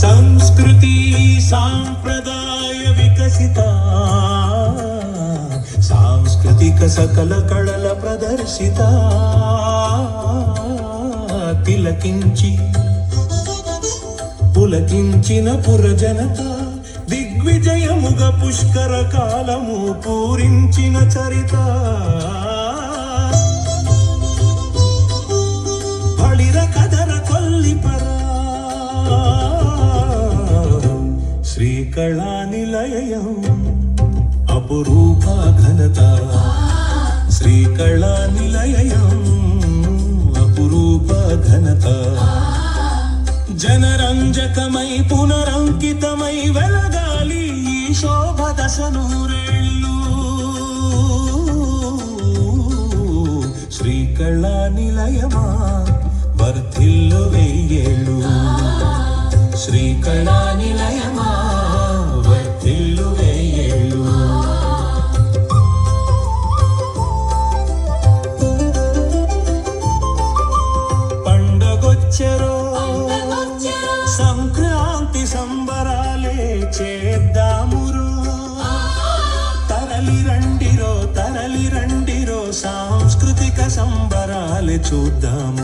సంస్కృతి సాంప్రదాయ వికసిత సాంస్కృతిక సకల కళల ప్రదర్శిత తిలకించి పులకించిన పురజనత దిగ్విజయముగ పుష్కర కాలము పూరించిన చరిత బళిర కదర కొల్లిపర శ్రీకళా నిలయం అపురూప ఘనత శ్రీకళా నిలయం అపురూప ఘనత జనరంజకమై పునరంకితమై వెలగాలి ఈ శోభ దశనూరేళ్ళు శ్రీకళా నిలయమా వర్ధిల్లు వెయ్యేళ్ళు శ్రీకళా నిలయమా వర్ధిల్లు వెయ్యేళ్ళు పండగొచ్చెరో సంక్రాంతి సంబరాలే చేద్దామురో తరలి రండిరో సాంస్కృతిక సంబరాలే చూద్దాము.